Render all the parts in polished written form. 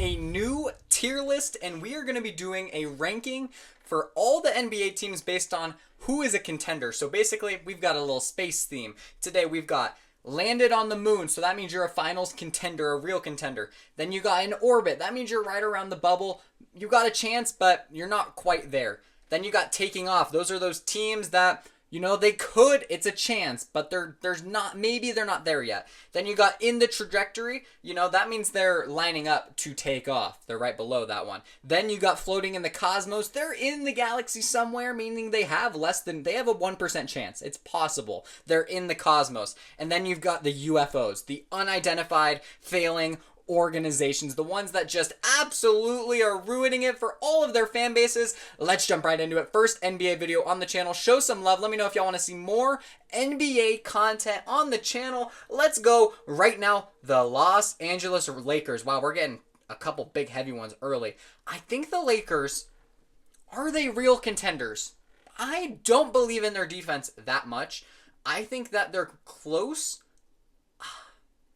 a new tier list, and we are going to be doing a ranking for all the NBA teams based on who is a contender. So basically, we've got a little space theme. Today, we've got landed on the moon, so that means you're a finals contender, a real contender. Then you got in orbit, that means you're right around the bubble. You got a chance, but you're not quite there. Then you got taking off. Those are those teams that, you know, they could, it's a chance, but there's not, maybe they're not there yet. Then you got in the trajectory, you know, that means they're lining up to take off. They're right below that one. Then you got floating in the cosmos. They're in the galaxy somewhere, meaning they have a 1% chance. It's possible. They're in the cosmos. And then you've got the UFOs, the unidentified, failing organizations, the ones that just absolutely are ruining it for all of their fan bases. Let's jump right into it. First NBA video on the channel. Show some love. Let me know if y'all want to see more NBA content on the channel. Let's go right now. The Los Angeles Lakers. Wow, we're getting a couple big heavy ones early. I think the Lakers, are they real contenders? I don't believe in their defense that much. I think that they're close.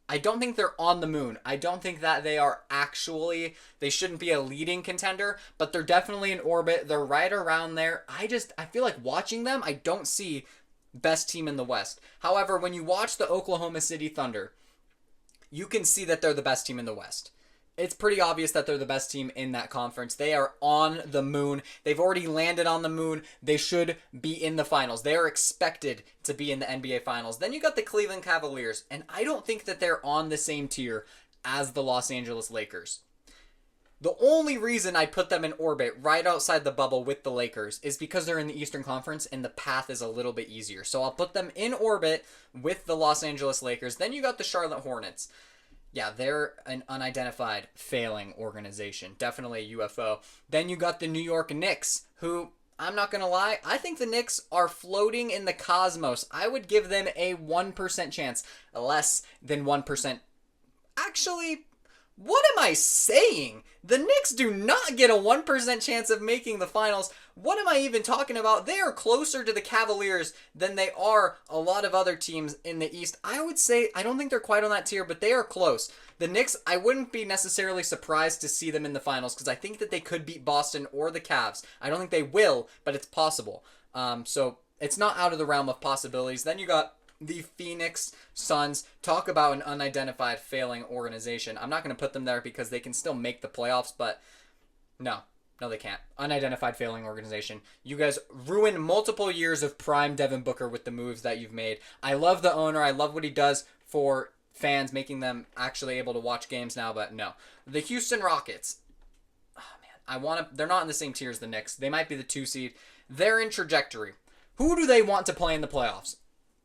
I don't think they're on the moon. I don't think that they are actually, they shouldn't be a leading contender, but they're definitely in orbit. They're right around there. I feel like watching them, I don't see best team in the West. However, when you watch the Oklahoma City Thunder, you can see that they're the best team in the West. It's pretty obvious that they're the best team in that conference. They are on the moon. They've already landed on the moon. They should be in the finals. They are expected to be in the NBA finals. Then you got the Cleveland Cavaliers, and I don't think that they're on the same tier as the Los Angeles Lakers. The only reason I put them in orbit right outside the bubble with the Lakers is because they're in the Eastern Conference and the path is a little bit easier. So I'll put them in orbit with the Los Angeles Lakers. Then you got the Charlotte Hornets. Yeah, they're an unidentified failing organization. Definitely a UFO. Then you got the New York Knicks, who, I'm not going to lie, I think the Knicks are floating in the cosmos. I would give them a 1% chance. Less than 1%. Actually, what am I saying? The Knicks do not get a 1% chance of making the finals. What am I even talking about? They are closer to the Cavaliers than they are a lot of other teams in the East. I would say, I don't think they're quite on that tier, but they are close. The Knicks, I wouldn't be necessarily surprised to see them in the finals because I think that they could beat Boston or the Cavs. I don't think they will, but it's possible. So it's not out of the realm of possibilities. Then you got the Phoenix Suns. Talk about an unidentified failing organization. I'm not going to put them there because they can still make the playoffs, but no, they can't. Unidentified failing organization. You guys ruined multiple years of prime Devin Booker with the moves that you've made. I love the owner. I love what he does for fans, making them actually able to watch games now, but no. The Houston Rockets. Oh, man. They're not in the same tier as the Knicks. They might be the 2 seed. They're in trajectory. Who do they want to play in the playoffs?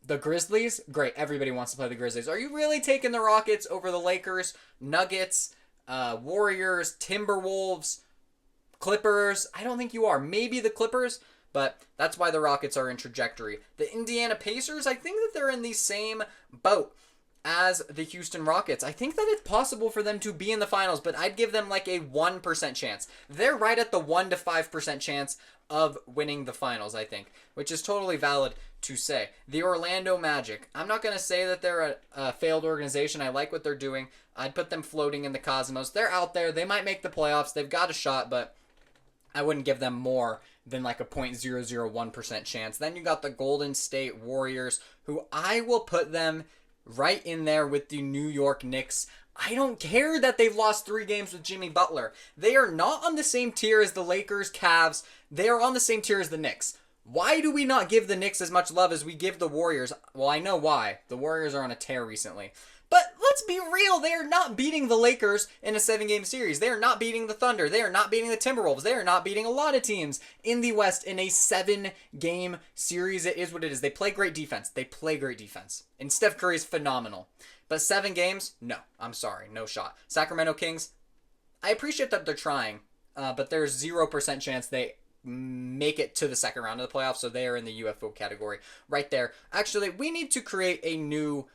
The Grizzlies? Great. Everybody wants to play the Grizzlies. Are you really taking the Rockets over the Lakers, Nuggets, Warriors, Timberwolves, Clippers? I don't think you are. Maybe the Clippers, but that's why the Rockets are in trajectory. The Indiana Pacers, I think that they're in the same boat as the Houston Rockets. I think that it's possible for them to be in the finals, but I'd give them like a 1% chance. They're right at the 1 to 5% chance of winning the finals, I think, which is totally valid to say. The Orlando Magic. I'm not going to say that they're a failed organization. I like what they're doing. I'd put them floating in the cosmos. They're out there. They might make the playoffs. They've got a shot, but I wouldn't give them more than like a 0.001% chance. Then you got the Golden State Warriors, who I will put them right in there with the New York Knicks. I don't care that they've lost 3 games with Jimmy Butler. They are not on the same tier as the Lakers, Cavs. They are on the same tier as the Knicks. Why do we not give the Knicks as much love as we give the Warriors? Well, I know why. The Warriors are on a tear recently. But let's be real. They are not beating the Lakers in a 7-game series. They are not beating the Thunder. They are not beating the Timberwolves. They are not beating a lot of teams in the West in a 7-game series. It is what it is. They play great defense. And Steph Curry is phenomenal. But 7 games? No. I'm sorry. No shot. Sacramento Kings, I appreciate that they're trying, but there's 0% chance they make it to the second round of the playoffs, so they are in the UFO category right there. Actually, we need to create a new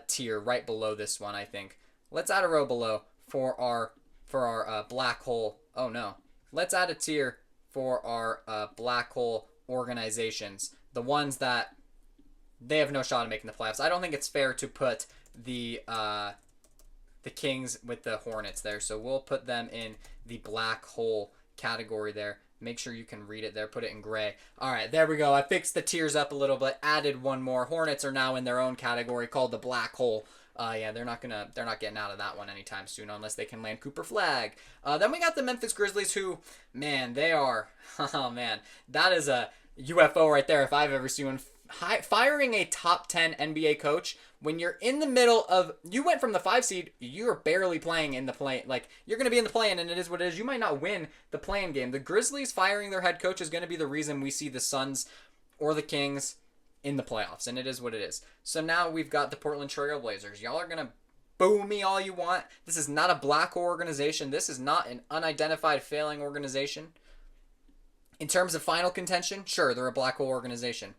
tier right below this one, I think. Let's add a row below for our black hole. Oh, no. Let's add a tier for our black hole organizations. The ones that they have no shot at making the playoffs. I don't think it's fair to put the the Kings with the Hornets there. So we'll put them in the black hole category there. Make sure you can read it there. Put it in gray. All right, there we go. I fixed the tiers up a little bit. Added one more. Hornets are now in their own category called the black hole. Yeah, they're not getting out of that one anytime soon unless they can land Cooper Flag. Then we got the Memphis Grizzlies, who, man, they are, oh man, that is a UFO right there if I've ever seen one. Firing a top 10 NBA coach when you're in the middle of, you went from the 5 seed, you're barely playing in the play, like you're going to be in the play-in, and it is what it is. You might not win the play-in game. The Grizzlies firing their head coach is going to be the reason we see the Suns or the Kings in the playoffs, and it is what it is. So now we've got the Portland Trail Blazers. Y'all are going to boo me all you want. This is not a black hole organization. This is not an unidentified failing organization. In terms of final contention, sure, they're a black hole organization.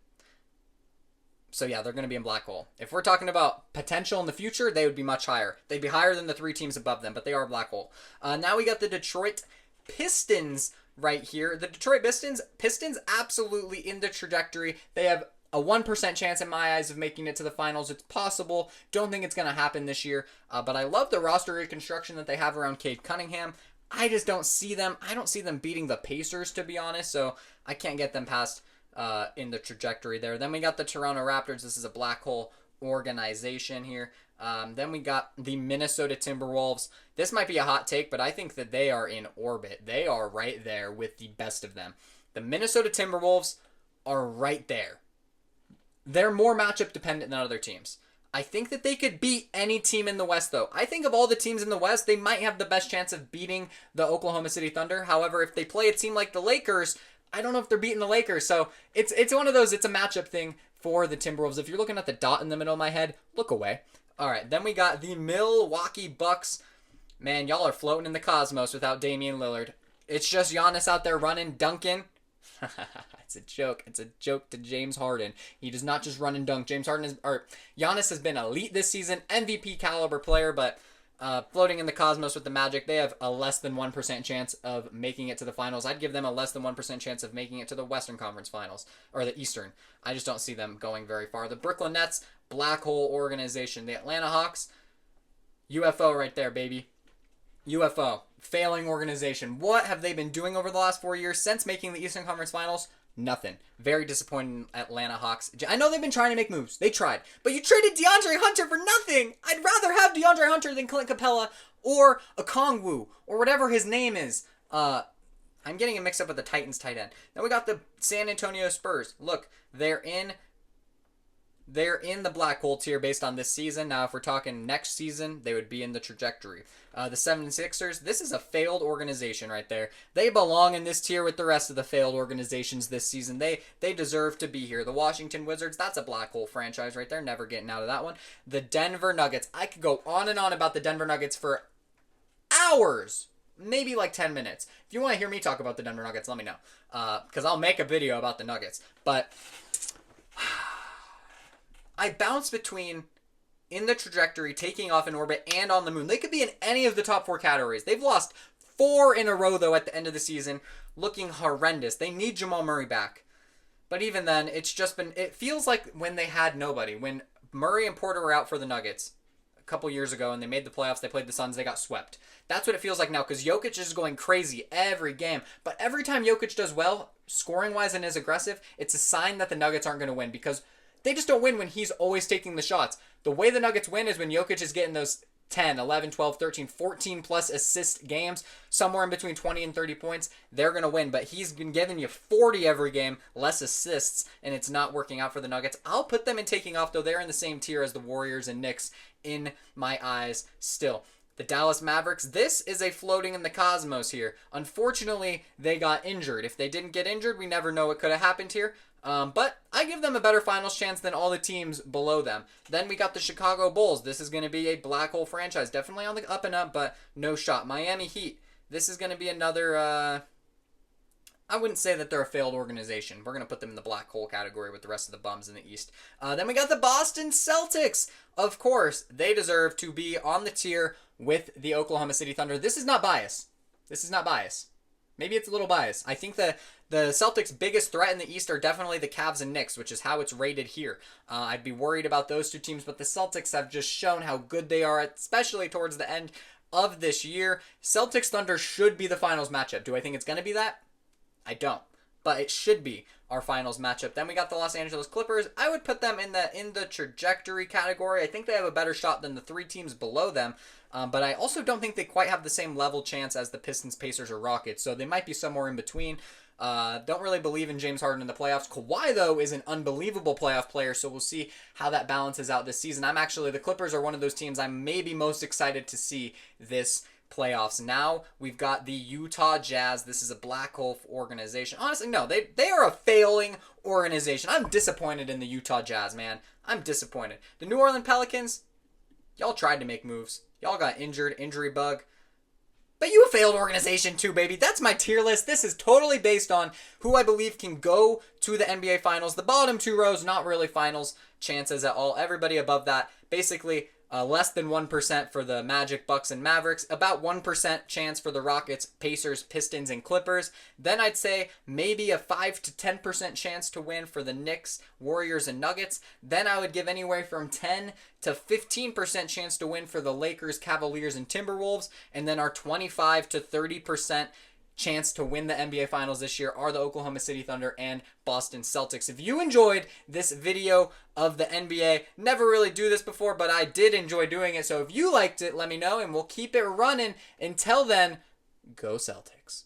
So yeah, they're going to be in black hole. If we're talking about potential in the future, they would be much higher. They'd be higher than the 3 teams above them, but they are black hole. Now we got the Detroit Pistons right here. The Detroit Pistons absolutely in the trajectory. They have a 1% chance in my eyes of making it to the finals. It's possible. Don't think it's going to happen this year. But I love the roster reconstruction that they have around Cade Cunningham. I just don't see them. I don't see them beating the Pacers, to be honest. So I can't get them past in the trajectory there. Then we got the Toronto Raptors. This is a black hole organization here. Then we got the Minnesota Timberwolves. This might be a hot take, but I think that they are in orbit. They are right there with the best of them. The Minnesota Timberwolves are right there. They're more matchup dependent than other teams. I think that they could beat any team in the West, though. I think of all the teams in the West, they might have the best chance of beating the Oklahoma City Thunder. However, if they play a team like the Lakers, I don't know if they're beating the Lakers. So it's one of those, it's a matchup thing for the Timberwolves. If you're looking at the dot in the middle of my head, look away. All right, then we got the Milwaukee Bucks. Man, y'all are floating in the cosmos without Damian Lillard. It's just Giannis out there running, dunking. It's a joke. It's a joke to James Harden. He does not just run and dunk. Giannis has been elite this season, MVP caliber player, but floating in the cosmos with the Magic, they have a less than 1% chance of making it to the finals. I'd give them a less than 1% chance of making it to the Western Conference Finals, or the Eastern. I just don't see them going very far. The Brooklyn Nets, black hole organization. The Atlanta Hawks, UFO right there, baby. UFO, failing organization. What have they been doing over the last 4 years since making the Eastern Conference Finals? Nothing. Very disappointing Atlanta Hawks. I know they've been trying to make moves. They tried. But you traded DeAndre Hunter for nothing. I'd rather have DeAndre Hunter than Clint Capella or Okongwu or whatever his name is. I'm getting it mixed up with the Titans tight end. Then we got the San Antonio Spurs. Look, they're in the black hole tier based on this season. Now, if we're talking next season, they would be in the trajectory. The 76ers, this is a failed organization right there. They belong in this tier with the rest of the failed organizations this season. They deserve to be here. The Washington Wizards, that's a black hole franchise right there. Never getting out of that one. The Denver Nuggets. I could go on and on about the Denver Nuggets for hours. Maybe like 10 minutes. If you want to hear me talk about the Denver Nuggets, let me know. Because I'll make a video about the Nuggets. But I bounce between in the trajectory, taking off in orbit, and on the moon. They could be in any of the top 4 categories. They've lost 4 in a row, though, at the end of the season, looking horrendous. They need Jamal Murray back. But even then, it feels like when they had nobody. When Murray and Porter were out for the Nuggets a couple years ago, and they made the playoffs, they played the Suns, they got swept. That's what it feels like now, because Jokic is going crazy every game. But every time Jokic does well, scoring-wise and is aggressive, it's a sign that the Nuggets aren't going to win, because they just don't win when he's always taking the shots. The way the Nuggets win is when Jokic is getting those 10, 11, 12, 13, 14 plus assist games, somewhere in between 20 and 30 points. They're going to win, but he's been giving you 40 every game, less assists, and it's not working out for the Nuggets. I'll put them in taking off, though. They're in the same tier as the Warriors and Knicks in my eyes still. The Dallas Mavericks, this is a floating in the cosmos here. Unfortunately, they got injured. If they didn't get injured, we never know what could have happened here. But I give them a better finals chance than all the teams below them. Then we got the Chicago Bulls. This is going to be a black hole franchise. Definitely on the up and up, but no shot. Miami Heat. This is going to be another, I wouldn't say that they're a failed organization. We're going to put them in the black hole category with the rest of the bums in the East. Then we got the Boston Celtics. Of course, they deserve to be on the tier with the Oklahoma City Thunder. This is not bias. This is not bias. Maybe it's a little biased. I think the Celtics' biggest threat in the East are definitely the Cavs and Knicks, which is how it's rated here. I'd be worried about those two teams, but the Celtics have just shown how good they are, especially towards the end of this year. Celtics Thunder should be the finals matchup. Do I think it's going to be that? I don't. But it should be our finals matchup. Then we got the Los Angeles Clippers. I would put them in the trajectory category. I think they have a better shot than the three teams below them. But I also don't think they quite have the same level chance as the Pistons, Pacers, or Rockets. So they might be somewhere in between. Don't really believe in James Harden in the playoffs. Kawhi, though, is an unbelievable playoff player, so we'll see how that balances out this season. The Clippers are one of those teams I'm maybe most excited to see this playoffs. Now we've got the Utah Jazz. This is a black hole organization. Honestly, no, they are a failing organization. I'm disappointed in the Utah Jazz, man. I'm disappointed. The New Orleans Pelicans, y'all tried to make moves. Y'all got injured, injury bug. But you a failed organization too, baby. That's my tier list. This is totally based on who I believe can go to the NBA Finals. The bottom two rows, not really finals chances at all. Everybody above that, basically less than 1% for the Magic, Bucks, and Mavericks. About 1% chance for the Rockets, Pacers, Pistons, and Clippers. Then I'd say maybe a 5 to 10% chance to win for the Knicks, Warriors, and Nuggets. Then I would give anywhere from 10 to 15% chance to win for the Lakers, Cavaliers, and Timberwolves. And then our 25 to 30% chance to win the NBA Finals this year are the Oklahoma City Thunder and Boston Celtics. If you enjoyed this video of the NBA, never really do this before, but I did enjoy doing it. So if you liked it, let me know, and we'll keep it running. Until then, go Celtics.